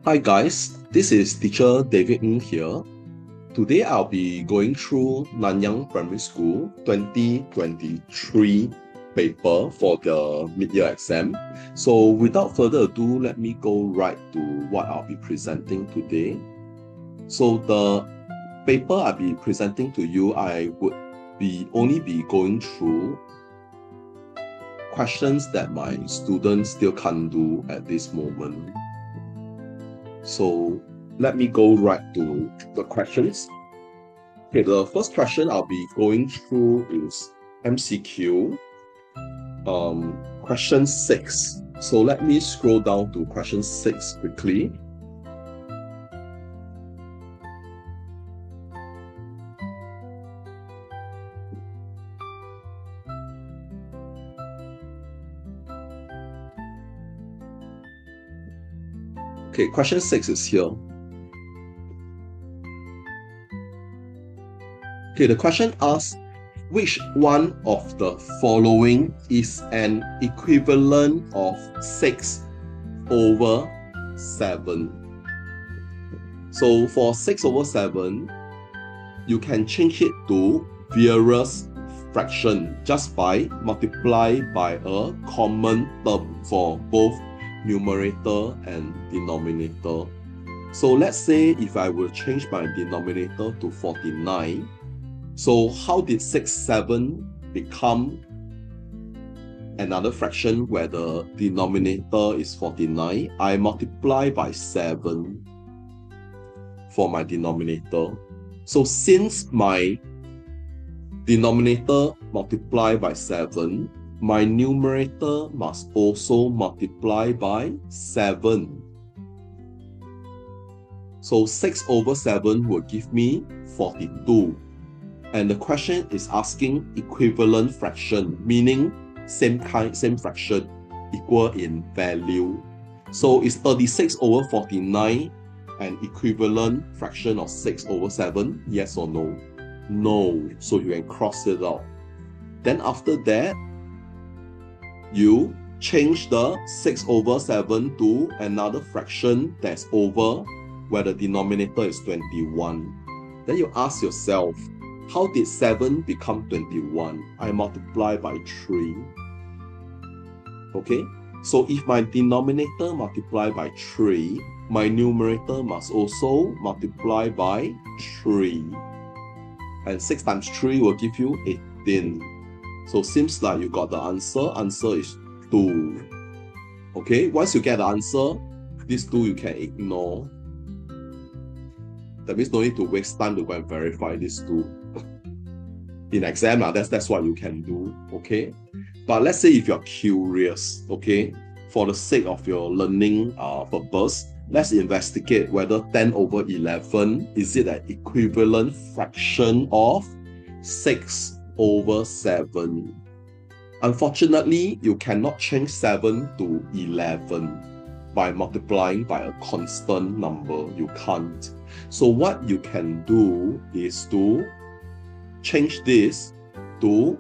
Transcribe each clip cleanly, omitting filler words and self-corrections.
Hi guys, this is teacher David Ng here. Today I'll be going through Nanyang Primary School 2023 paper for the mid-year exam. So without further ado, let me go right to what I'll be presenting today. So the paper I'll be presenting to you, I would only be going through questions that my students still can't do at this moment. So let me go right to the questions. Okay, the first question I'll be going through is MCQ, question 6. So let me scroll down to question 6 quickly. Okay, question 6 is here. Okay, the question asks, which one of the following is an equivalent of 6 over 7? So for 6 over 7, you can change it to various fraction just by multiply by a common term for both numerator and denominator. So let's say if I will change my denominator to 49, so how did 6, 7 become another fraction where the denominator is 49? I multiply by 7 for my denominator. So since my denominator multiply by 7, my numerator must also multiply by 7. So 6 over 7 will give me 42. And the question is asking equivalent fraction, meaning same fraction, equal in value. So is 36 over 49 an equivalent fraction of 6 over 7? Yes or no? No. So you can cross it out. Then after that, you change the 6 over 7 to another fraction that's over where the denominator is 21. Then you ask yourself, how did 7 become 21? I multiply by 3. Okay, so if my denominator multiply by 3, my numerator must also multiply by 3. And 6 times 3 will give you 18. So seems like you got the answer. Answer is 2. Okay, once you get the answer, this 2 you can ignore. That means no need to waste time to go and verify this 2. In exam, that's what you can do. Okay, but let's say if you're curious, okay, for the sake of your learning purpose, let's investigate whether 10 over 11 is it an equivalent fraction of 6 over 7. Unfortunately, you cannot change 7 to 11 by multiplying by a constant number. You can't. So what you can do is to change this to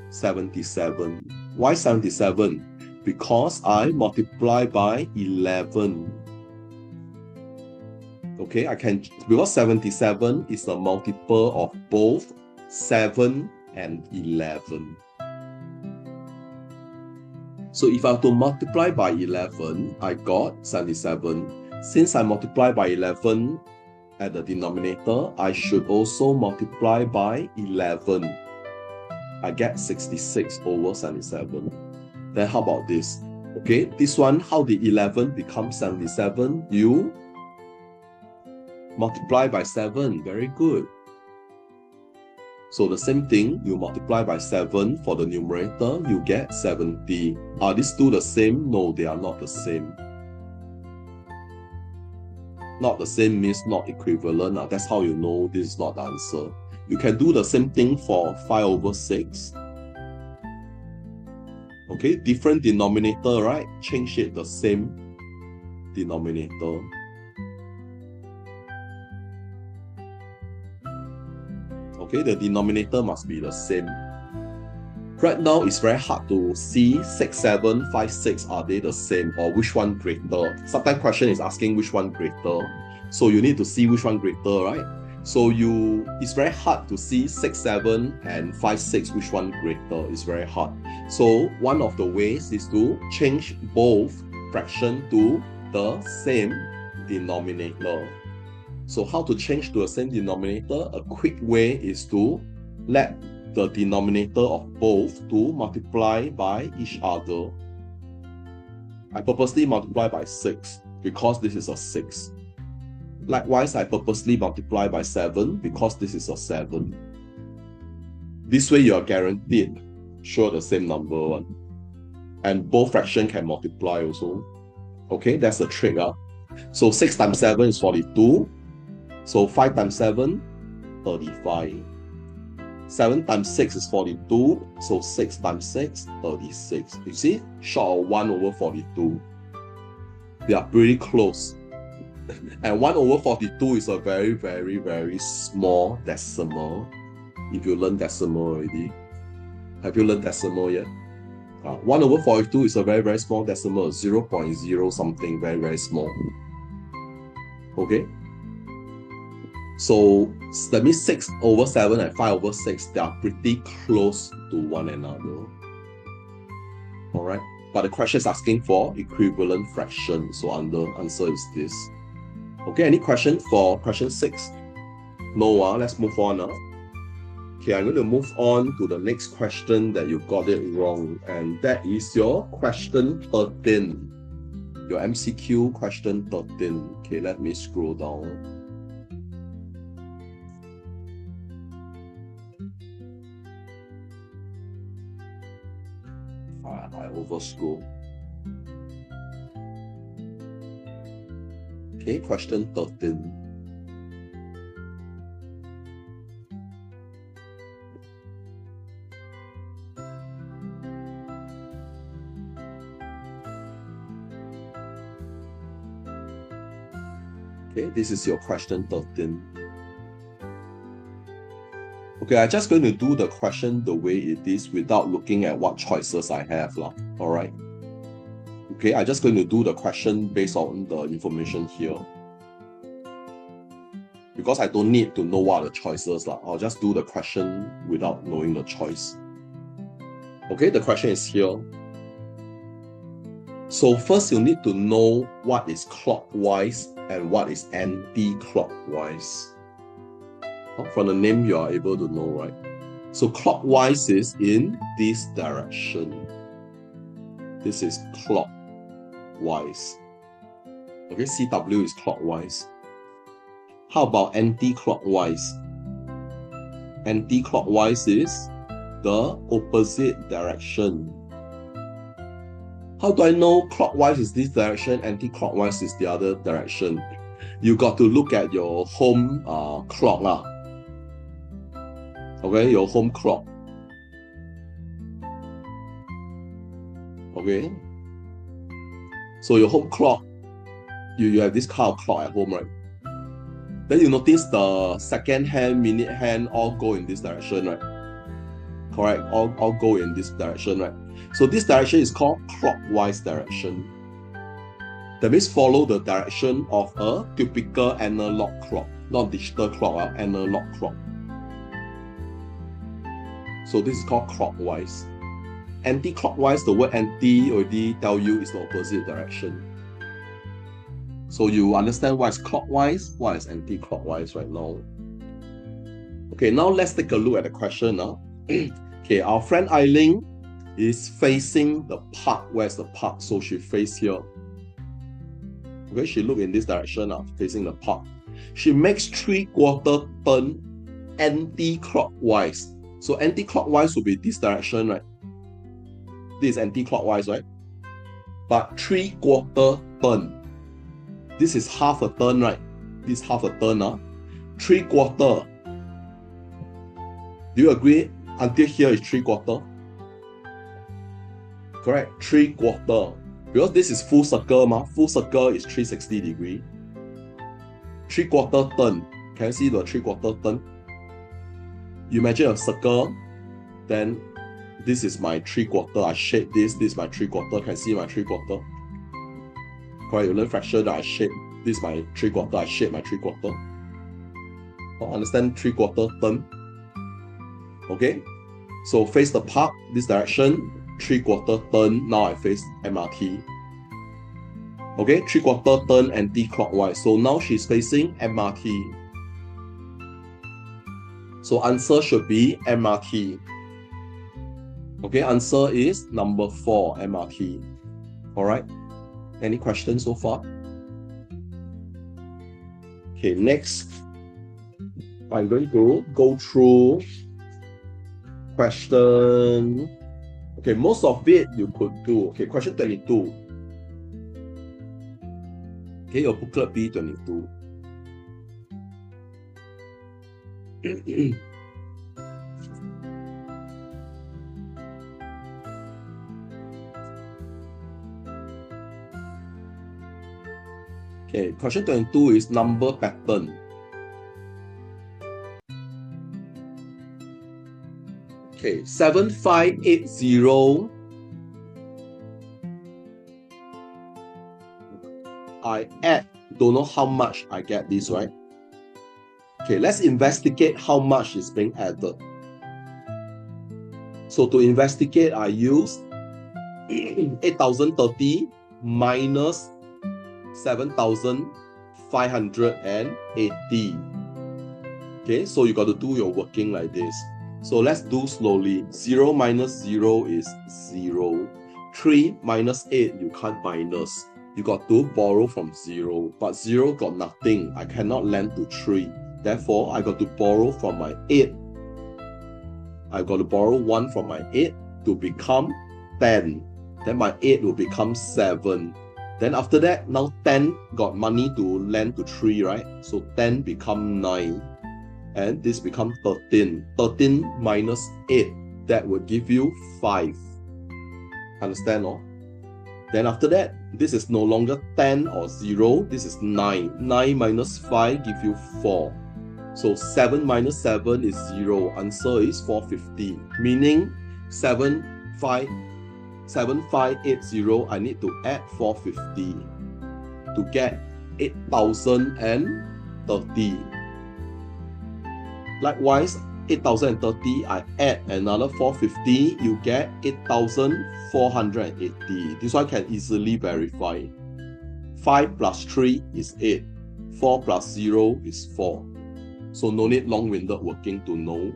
77. Why 77? Because I multiply by 11. Okay, I can, because 77 is a multiple of both 7 and 11. So if I have to multiply by 11, I got 77. Since I multiply by 11 at the denominator, I should also multiply by 11. I get 66 over 77. Then how about this? Okay, this one, how did 11 become 77? You multiply by 7. Very good. So the same thing, you multiply by 7 for the numerator, you get 70. Are these two the same? No, they are not the same. Not the same means not equivalent. That's how you know this is not the answer. You can do the same thing for 5 over 6. Okay, different denominator, right? Change it the same denominator. Okay, the denominator must be the same. Right now, it's very hard to see 6, 7, 5, 6, are they the same or which one greater? Sometimes question is asking which one greater. So you need to see which one greater, right? So it's very hard to see 6, 7 and 5, 6, which one greater. It's very hard. So one of the ways is to change both fraction to the same denominator. So how to change to the same denominator? A quick way is to let the denominator of both to multiply by each other. I purposely multiply by 6 because this is a 6. Likewise, I purposely multiply by 7 because this is a 7. This way you are guaranteed sure the same number one. And both fraction can multiply also. Okay, that's the trick. So 6 times 7 is 42. So 5 times 7, 35. 7 times 6 is 42. So 6 times 6, 36. You see? Short of 1 over 42. They are pretty close. And 1 over 42 is a very, very, very small decimal. If you learn decimal already. Have you learned decimal yet? 1 over 42 is a very, very small decimal. 0.0 something, very, very small. Okay? So that means 6 over 7 and 5 over 6, they are pretty close to one another. Alright? But the question is asking for equivalent fraction. So answer is this. Okay, any question for question 6? No, let's move on. Okay, I'm going to move on to the next question that you got it wrong. And that is your question 13. Your MCQ question 13. Okay, let me scroll down. I overscroll. Okay, question 13. Okay, this is your question 13. Okay, I'm just going to do the question the way it is without looking at what choices I have. Alright. Okay, I'm just going to do the question based on the information here. Because I don't need to know what are the choices. I'll just do the question without knowing the choice. Okay, the question is here. So first you need to know what is clockwise and what is anti-clockwise. From the name you are able to know, right? So clockwise is in this direction. This is clockwise. Okay, CW is clockwise. How about anti-clockwise? Anti-clockwise is the opposite direction. How do I know clockwise is this direction, anti-clockwise is the other direction? You got to look at your home clock. Okay, your home clock. Okay. So your home clock, you have this kind of clock at home, right? Then you notice the second hand, minute hand all go in this direction, right? Correct, all go in this direction, right? So this direction is called clockwise direction. That means follow the direction of a typical analog clock, not digital clock, analog clock. So this is called clockwise. Anti-clockwise, the word anti already tell you is the opposite direction. So you understand what is clockwise, what is anti-clockwise right now. Okay, now let's take a look at the question now. Okay, our friend Eileen is facing the park. Where's the park? So she face here. Okay, she look in this direction, facing the park. She makes 3/4 turn anti-clockwise. So anti-clockwise will be this direction, right? This is anti-clockwise, right? But 3/4 turn. This is half a turn, right? This is half a turn. 3/4. Do you agree? Until here is 3/4. Correct? 3/4. Because this is full circle, full circle is 360 degree. 3/4 turn. Can you see the 3/4 turn? You imagine a circle, then This is my 3/4. I shade this. This is my 3/4. Can see my 3/4. Correct. You learn fraction. I shade. This is my 3/4. I shade my 3/4. Understand 3/4 term? Okay. So face the park. This direction. 3/4 turn. Now I face MRT. Okay. 3/4 turn anti-clockwise. So now she's facing MRT. So answer should be MRT. Okay, answer is number 4, MRT. Alright. Any questions so far? Okay, next. I'm going to go through question. Okay, most of it you could do. Okay, question 22. Okay, your booklet B22. Okay, question 22 is number pattern. Okay, 7580. I add, don't know how much I get this, right? Okay, let's investigate how much is being added. So to investigate, I use 8030 minus 7,580. Okay, so you got to do your working like this. So let's do slowly. 0 minus 0 is 0. 3 minus 8, you can't minus. You got to borrow from 0. But 0 got nothing. I cannot lend to 3. Therefore, I got to borrow from my 8. I got to borrow 1 from my 8 to become 10. Then my 8 will become 7. Then after that, now 10 got money to lend to 3, right? So 10 become 9. And this become 13. 13 minus 8, that would give you 5. Understand, no? Then after that, this is no longer 10 or 0. This is 9. 9 minus 5 give you 4. So 7 minus 7 is 0. Answer is 450. Meaning 7580, I need to add 450 to get 8030. Likewise, 8030, I add another 450, you get 8480. This one can easily verify. 5 plus 3 is 8. 4 plus 0 is 4. So no need long-winded working to know.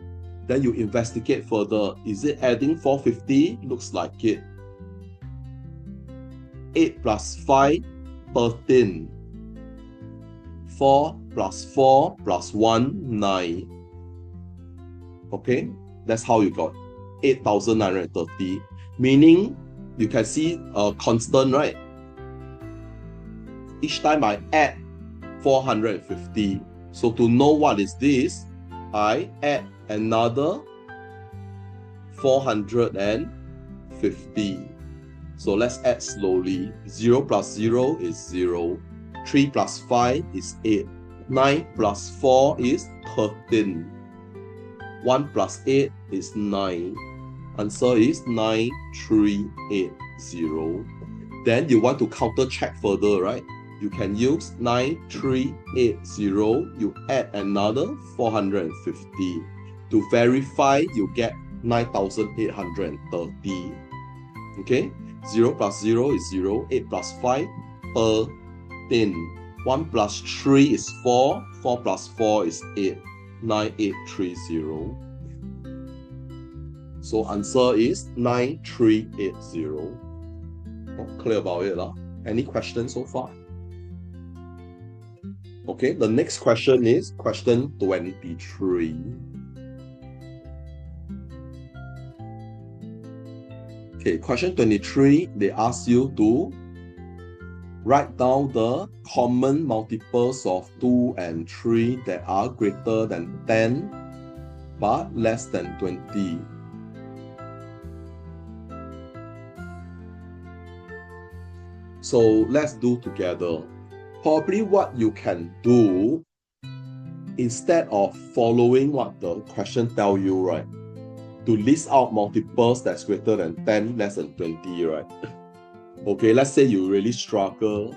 Then you investigate further. Is it adding 450? Looks like it. 8 plus 5, 13. 4 plus 4 plus 1, 9. Okay, that's how you got 8,930. Meaning, you can see a constant, right? Each time I add 450. So to know what is this, I add another 450. So let's add slowly. 0 plus 0 is 0. 3 plus 5 is 8. 9 plus 4 is 13. 1 plus 8 is 9. Answer is 9380. Then you want to counter check further, right? You can use 9380. You add another 450. To verify, you get 9,830. Okay? 0 plus 0 is 0. 8 plus 5, 13. 1 plus 3 is 4. 4 plus 4 is 8. 9830. So answer is 9380. Clear about it, huh? Any questions so far? Okay, the next question is question 23. Okay, question 23, they ask you to write down the common multiples of 2 and 3 that are greater than 10 but less than 20. So let's do together. Probably what you can do, instead of following what the question tell you, right? to list out multiples that's greater than 10, less than 20, right? Okay, let's say you really struggle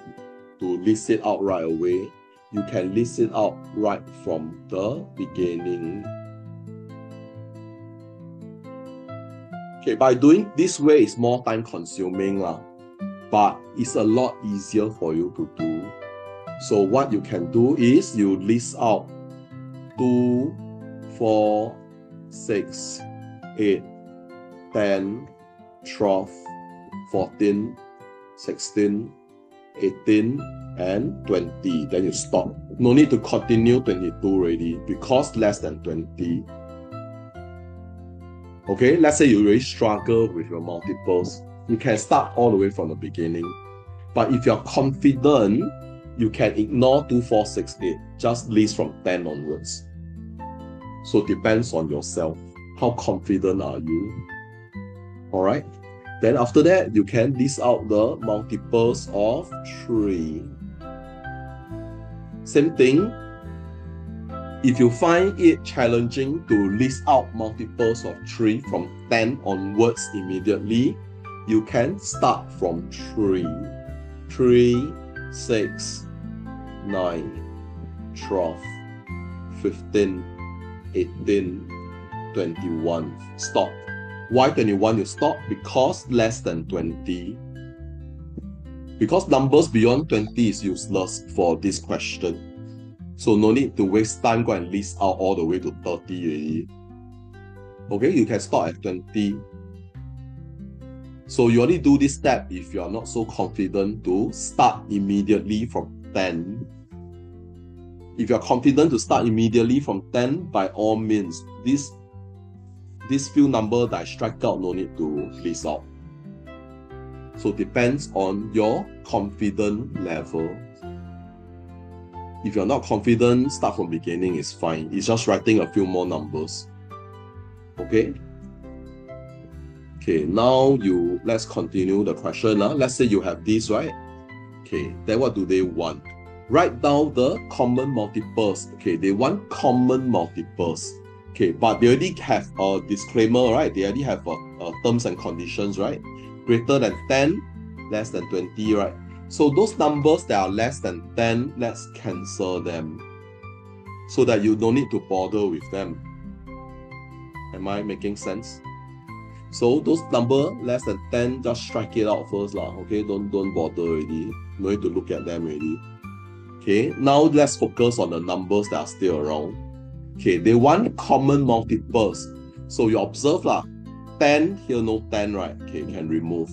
to list it out right away. You can list it out right from the beginning. Okay, by doing this way, it's more time consuming, but it's a lot easier for you to do. So what you can do is you list out 2, 4, 6, 8, 10, 12, 14, 16, 18, and 20. Then you stop. No need to continue 22 already because less than 20. Okay, let's say you really struggle with your multiples. You can start all the way from the beginning. But if you're confident, you can ignore 2, 4, 6, 8. Just list from 10 onwards. So it depends on yourself. How confident are you? Alright. Then after that, you can list out the multiples of 3. Same thing. If you find it challenging to list out multiples of 3 from 10 onwards immediately, you can start from 3. 3, 6, 9, 12, 15, 18, 21. Stop. Why 21 you stop? Because less than 20. Because numbers beyond 20 is useless for this question. So no need to waste time go and list out all the way to 30 already. Okay, you can start at 20. So you only do this step if you are not so confident to start immediately from 10. If you're confident to start immediately from 10, by all means, this few number that I strike out, no need to list out. So it depends on your confidence level. If you're not confident, start from beginning is fine. It's just writing a few more numbers. Okay? Okay, now let's continue the question. Let's say you have this, right? Okay, then what do they want? Write down the common multiples. Okay, they want common multiples. Okay, but they already have a disclaimer, right? They already have a terms and conditions, right? Greater than 10, less than 20, right? So those numbers that are less than 10, let's cancel them so that you don't need to bother with them. Am I making sense? So those numbers less than 10, just strike it out first, okay? Don't bother already. No need to look at them already. Okay, now let's focus on the numbers that are still around. Okay, they want common multiples. So you observe 10, here no 10, right? Okay, you can remove.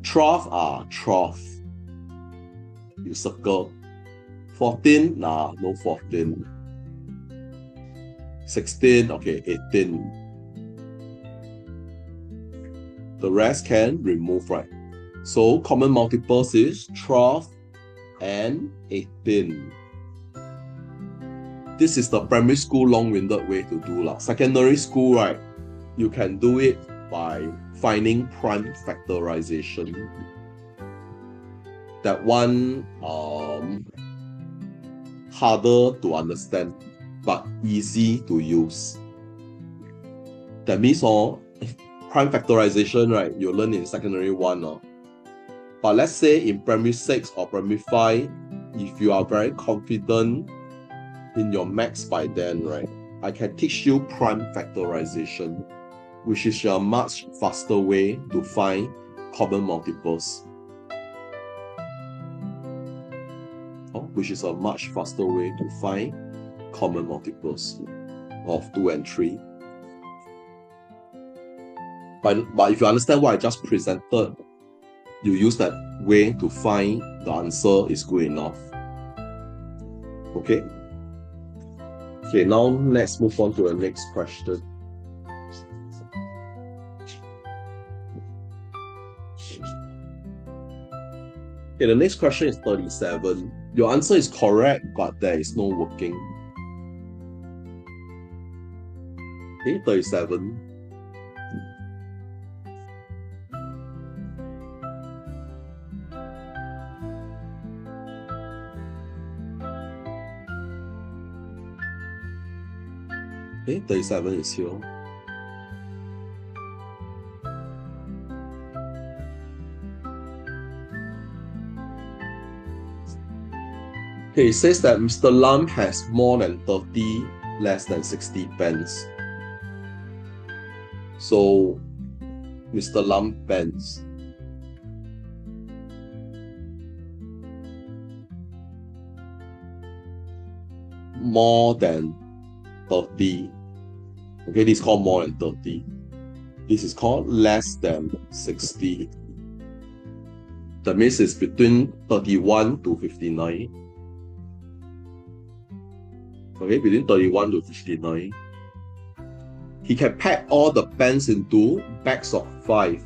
12, 12. You circle. 14, no 14. 16, okay, 18. The rest can remove, right? So common multiples is 12 and 18. This is the primary school long-winded way to do. Secondary school, right? You can do it by finding prime factorization. That one harder to understand, but easy to use. That means prime factorization, right? You learn in secondary 1. But let's say in primary 6 or primary 5, if you are very confident in your maths by then, right? I can teach you prime factorization, which is a much faster way to find common multiples. Which is a much faster way to find common multiples of 2 and 3. But if you understand what I just presented, you use that way to find the answer is good enough. Okay? Okay, now let's move on to the next question. Okay, the next question is 37. Your answer is correct, but there is no working. Okay, 37. Okay, 37 is here. Okay, it says that Mr. Lam has more than 30 less than 60 pens. So Mr. Lam pens. More than 30. Okay, this is called more than 30. This is called less than 60. That means it's between 31 to 59. Okay, between 31 to 59. He can pack all the pens into bags of 5.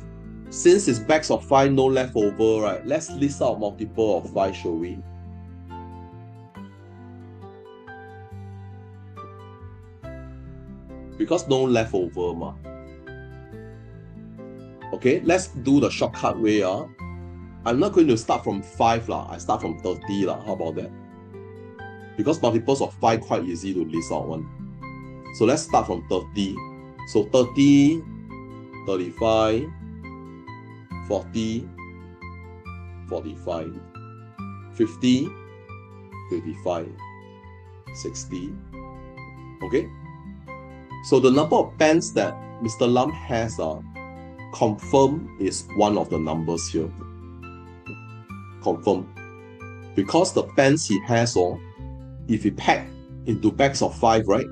Since it's bags of 5, no leftover, right? Let's list out multiple of 5, shall we? Because no leftover, ma. Okay, let's do the shortcut way. I'm not going to start from 5, I start from 30. How about that? Because multiples of 5 quite easy to list out one. So let's start from 30. So 30, 35, 40, 45, 50, 55, 60. Okay? So the number of pens that Mr. Lam has confirm is one of the numbers here. Confirm. Because the pens he has, if he pack into bags of 5, right?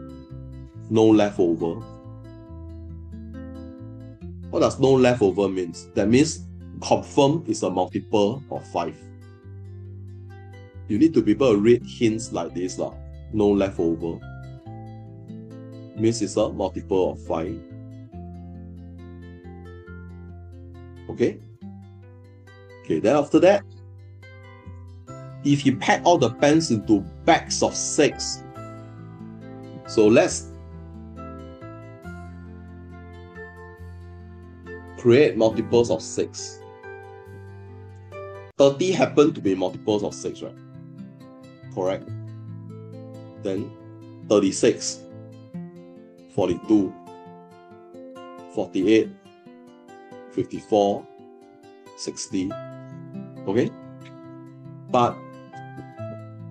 No leftover. What does no leftover means? That means confirm is a multiple of 5. You need to be able to read hints like this. No leftover. Means it's a multiple of 5. Okay? Okay, then after that, if you pack all the pens into bags of 6, so let's create multiples of 6. 30 happen to be multiples of 6, right? Correct. Then 36, 42, 48, 54, 60. Okay? But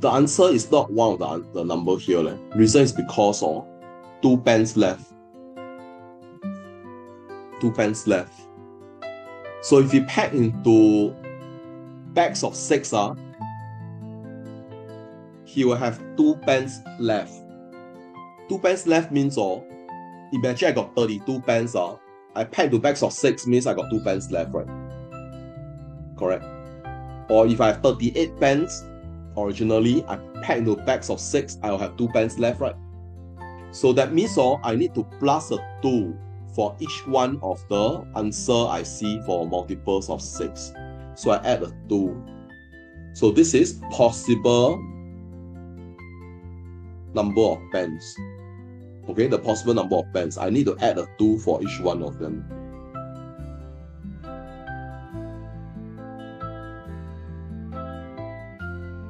the answer is not one of the number here. Reason is because of 2 pens left. 2 pens left. So if you pack into bags of 6, he will have 2 pens left. 2 pens left means imagine I got 32 pens. I pack to bags of 6 means I got 2 pens left, right? Correct. Or if I have 38 pens, originally I pack into bags of 6, I'll have 2 pens left, right? So that means I need to plus a 2 for each one of the answer I see for multiples of 6. So I add a 2. So this is possible number of pens. Okay, the possible number of pens. I need to add a 2 for each one of them.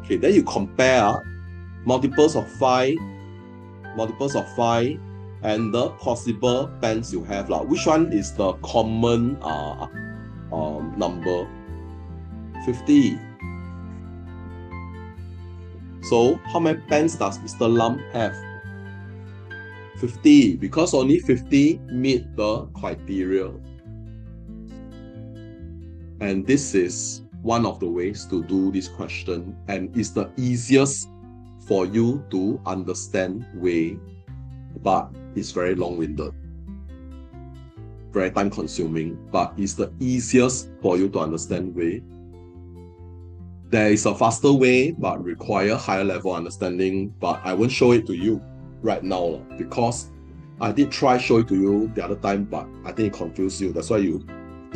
Okay, then you compare multiples of 5, and the possible pens you have. Which one is the common number? 50. So how many pens does Mr. Lam have? 50, because only 50 meet the criteria. And this is one of the ways to do this question, and it's the easiest for you to understand way, but it's very long-winded, very time-consuming, but it's the easiest for you to understand way. There is a faster way, but require higher level understanding, but I won't show it to you right now because I did try show it to you the other time, but I think it confused you. That's why you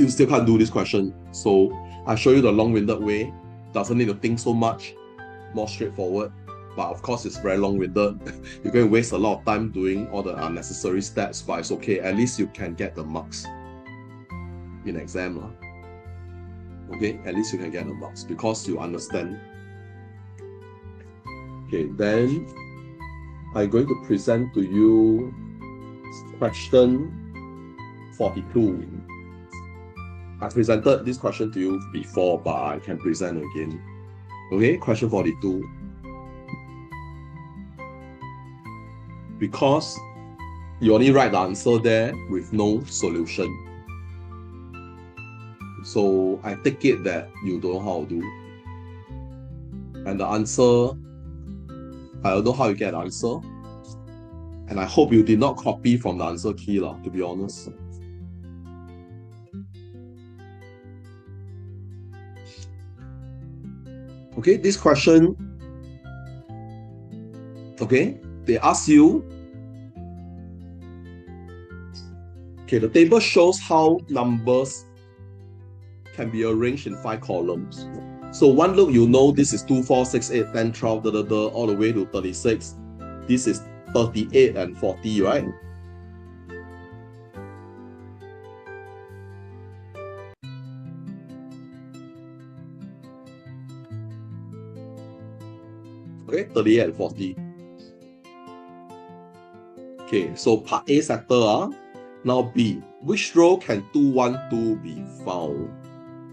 still can't do this question. So I show you the long-winded way. Doesn't need to think so much, more straightforward. But of course, it's very long-winded. You're going to waste a lot of time doing all the unnecessary steps, but it's okay. At least you can get the marks in exam. Okay, at least you can get the marks because you understand. Okay, then I'm going to present to you question 42. I presented this question to you before, but I can present again. Okay, question 42. because you only write the answer there with no solution. So I take it that you don't know how to do. And the answer, I don't know how you get the answer. And I hope you did not copy from the answer key, to be honest. Okay, this question, okay, they ask you, okay, the table shows how numbers can be arranged in 5 columns. So one look, you know this is 2, 4, 6, 8, 10, 12, all the way to 36. This is 38 and 40, right? Okay, 38 and 40. Okay, so part A settled. Now B, which row can 212 be found?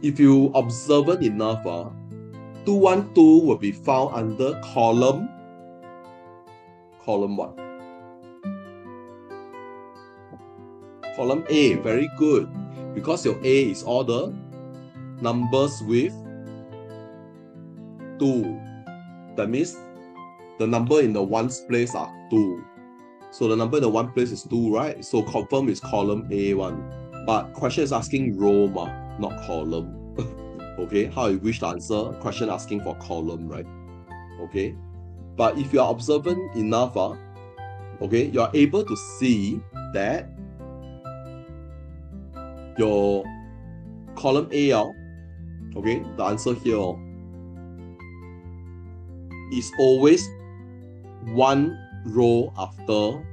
If you observant enough, 212 will be found under column what? Column A, very good. Because your A is all the numbers with 2. That means the number in the ones place are 2. So the number in the one place is 2, right? So confirm is column A1. But question is asking row, not column. Okay, how you wish to answer? Question asking for column, right? Okay. But if you are observant enough, okay, you are able to see that your column A, okay, the answer here is always one row after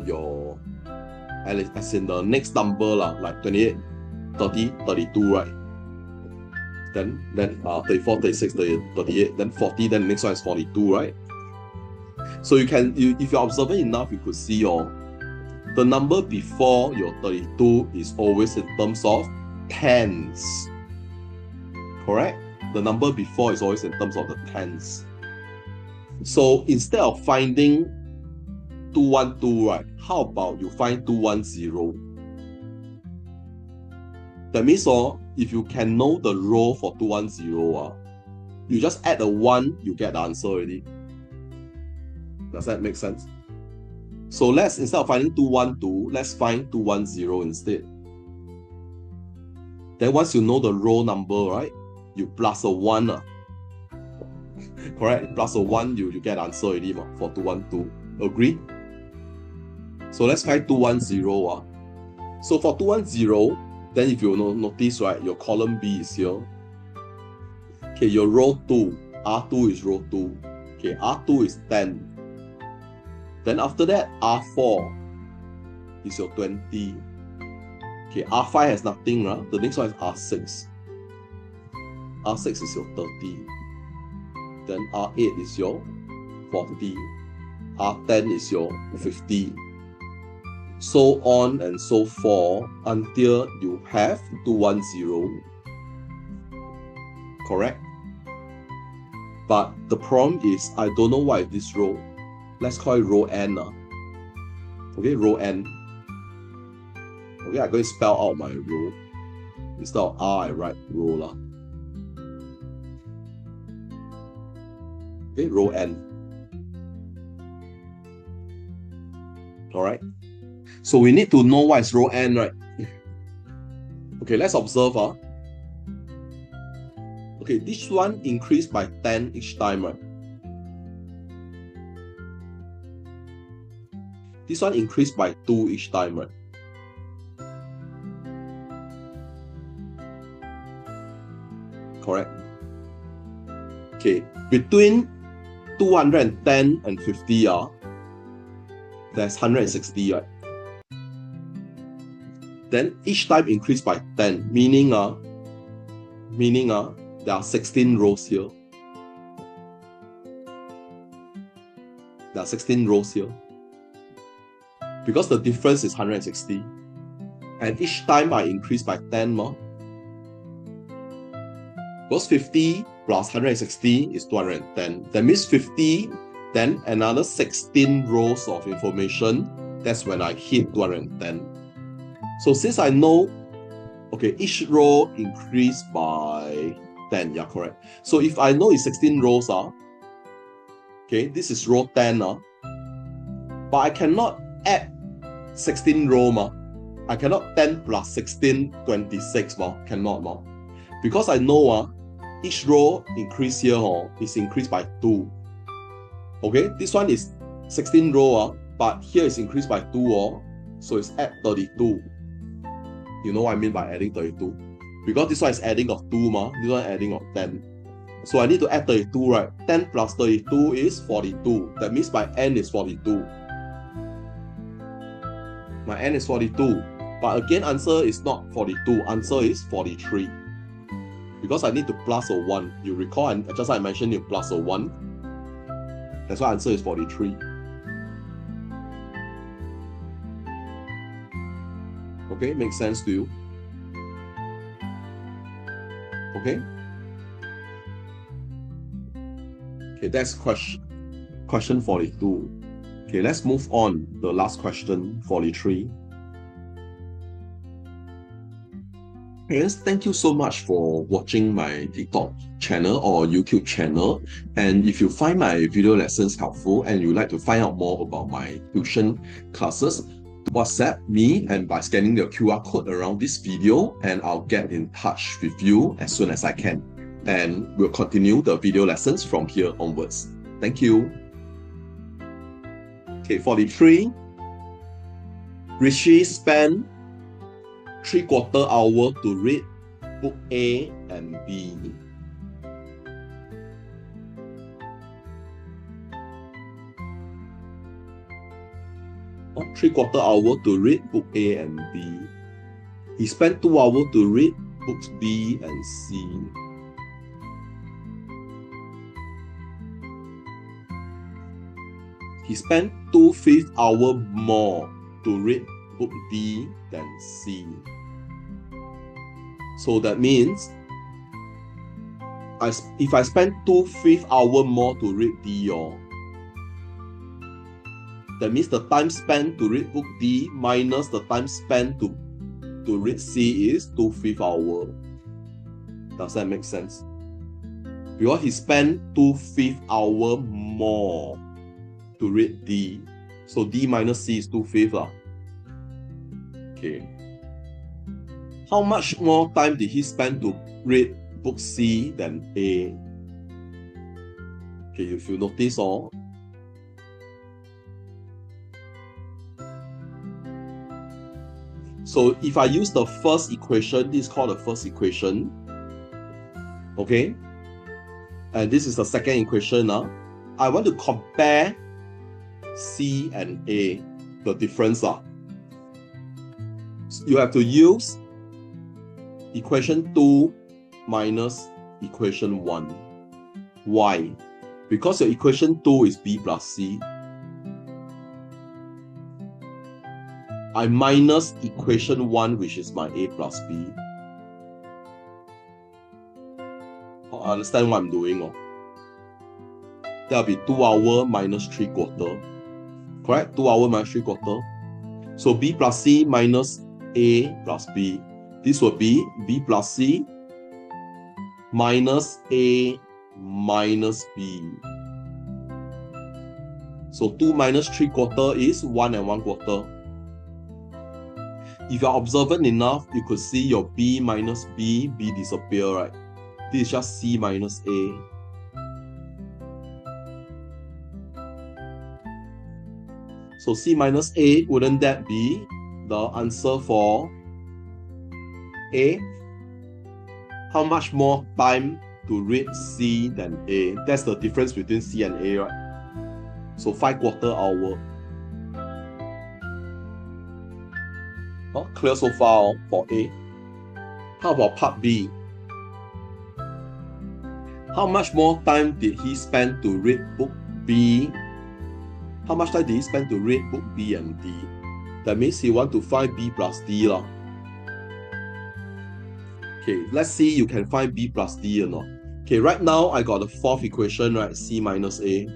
your, as in the next number, like 28, 30, 32, right? Then 34, 36, 38, then 40, then the next one is 42, right? So you can, if you're observant enough, you could see the number before your 32 is always in terms of tens. Correct? The number before is always in terms of the tens. So instead of finding 212, right, how about you find 210? That means if you can know the row for 210, you just add a 1, you get the answer already. Does that make sense? So let's, instead of finding 212, let's find 210 instead. Then once you know the row number, right, you plus a 1. Correct? Plus a 1, you get the answer already for 212. Agree? So let's find 210. So for 210, then if you notice, right, your column B is here. Okay, your row 2, R2 is row 2. Okay, R2 is 10. Then after that, R4 is your 20. Okay, R5 has nothing, right? The next one is R6. R6 is your 30. Then R8 is your 40. R10 is your 50. So on and so forth until you have 210. Correct? But the problem is, I don't know what is this row. Let's call it row N. Okay, row N. Okay, I'm going to spell out my row. Instead of R, I write row. Okay, row N. Alright. So we need to know what is row N, right? Okay, let's observe. Okay, this one increased by 10 each time, right? This one increased by 2 each time, right? Correct. Okay, between 210 and 50, there's 160, right? Then each time increased by 10, meaning there are 16 rows here. There are 16 rows here. Because the difference is 160. And each time I increase by 10 more. Because 50 plus 160 is 210. That means 50 Then another 16 rows of information. That's when I hit 210. So since I know, okay, each row increased by 10, yeah, correct. So if I know it's 16 rows, okay, this is row 10, but I cannot add 16 row, I cannot 10 plus 16, 26, cannot, because I know each row increase here is increased by 2. Okay, this one is 16 row, but here is increased by 2, so it's add 32. You know what I mean by adding 32? Because this one is adding of 2, this one adding of 10. So I need to add 32, right? 10 plus 32 is 42. That means my n is 42. My n is 42. But again, answer is not 42. Answer is 43. Because I need to plus a 1. You recall, and just like I mentioned, you plus a 1. That's why answer is 43. Okay, makes sense to you? Okay? Okay, that's question 42. Okay, let's move on. The last question, 43. Yes, thank you so much for watching my TikTok channel or YouTube channel. And if you find my video lessons helpful and you'd like to find out more about my tuition classes, WhatsApp me and by scanning the QR code around this video, and I'll get in touch with you as soon as I can. And we'll continue the video lessons from here onwards. Thank you. Okay, 43. Rishi spent 3/4 hour to read book A and B. Oh, 3/4 hour to read book A and B. He spent 2 hours to read books B and C. He spent 2/5 hours more to read book D than C. So that means if I spend 2/5 hours more to read D, that means the time spent to read book D minus the time spent to read C is 2/5 hours. Does that make sense? Because he spent 2/5 hours more to read D. So D minus C is 2/5. Okay. How much more time did he spend to read book C than A? Okay, if you notice so if I use the first equation, this is called the first equation. Okay? And this is the second equation. I want to compare C and A, the difference. You have to use equation 2 minus equation 1. Why? Because your equation 2 is B plus C. I minus equation 1, which is my A plus B. Understand what I'm doing? That will be 2 hours minus 3/4. Correct? 2 hours minus 3/4. So B plus C minus A plus B. This will be B plus C minus A minus B. So 2 minus 3/4 is 1 and 1/4. If you are observant enough, you could see your B minus B disappear, right? This is just C minus A. So C minus A, wouldn't that be the answer for A? How much more time to read C than A? That's the difference between C and A, right? So 5/4 hour. Clear so far for A. How about part B? How much more time did he spend to read book B? How much time did he spend to read book B and D? That means he want to find B plus D. Okay, let's see you can find B plus D or not. Okay, right now I got the fourth equation, right? C minus A.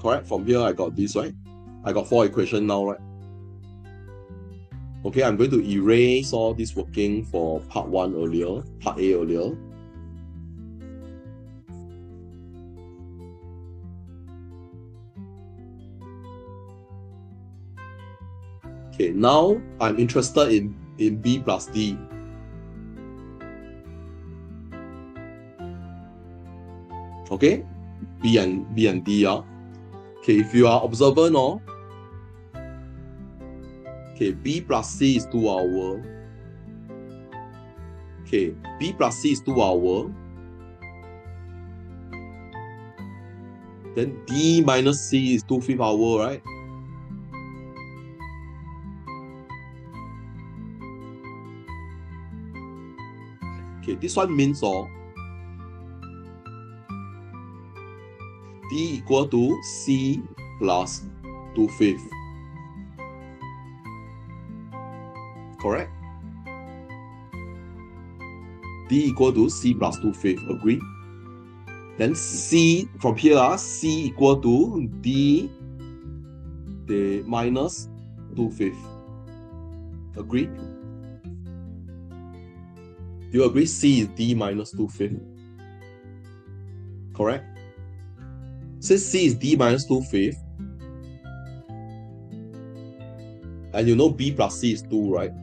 Correct? From here, I got this, right? I got 4 equations now, right? Okay, I'm going to erase all this working for part A earlier. Okay, now I'm interested in B plus D. Okay, B and D. Okay, if you are observant, okay, B plus C is 2 hours. Okay, B plus C is 2 hours. Then D minus C is 2/5 hour, right? Okay, this one means D equal to C plus 2/5. Correct? D equal to C plus 2/5. Agree? Then C from here, C equal to D minus 2/5. Agree? Do you agree C is D minus 2/5? Correct? Since C is D minus 2/5, and you know B plus C is 2, right?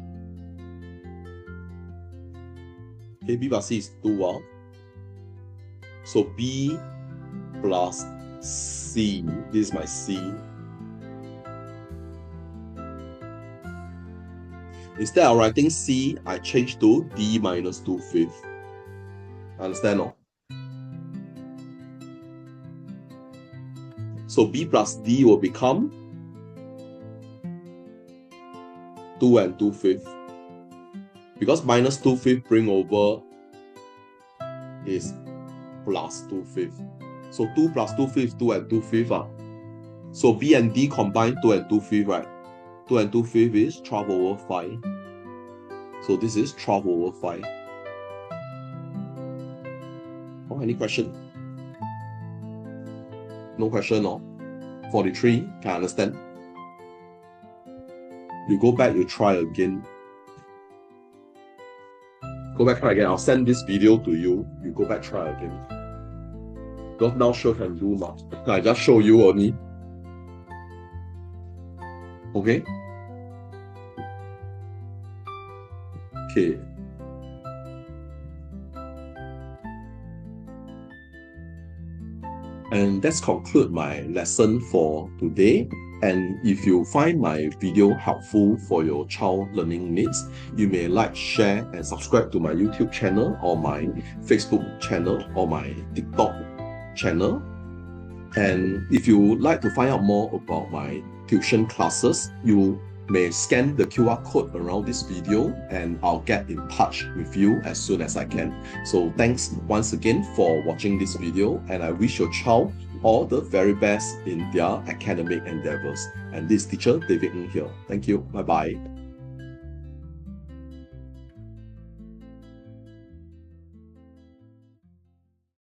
Okay, B plus C is 2. So B plus C, this is my C. Instead of writing C, I change to D minus 2/5. Understand, no? So B plus D will become 2 and 2/5. Because minus 2/5 bring over is plus 2/5. So 2 plus 2/5, 2 and 2/5. So B and D combine 2 and 2/5, right? 2 and 2/5 is 12/5. So this is 12/5. Oh, any question? No question, no? 43, can understand? You go back, you try again. Go back, try again. I'll send this video to you. You go back, try again. Because now sure can do much. I just show you only. Okay? Okay. And that's conclude my lesson for today. And if you find my video helpful for your child learning needs, you may like, share, and subscribe to my YouTube channel or my Facebook channel or my TikTok channel. And if you would like to find out more about my tuition classes, you may scan the QR code around this video and I'll get in touch with you as soon as I can. So thanks once again for watching this video, and I wish your child all the very best in their academic endeavors. And this teacher, David Ng here. Thank you. Bye-bye.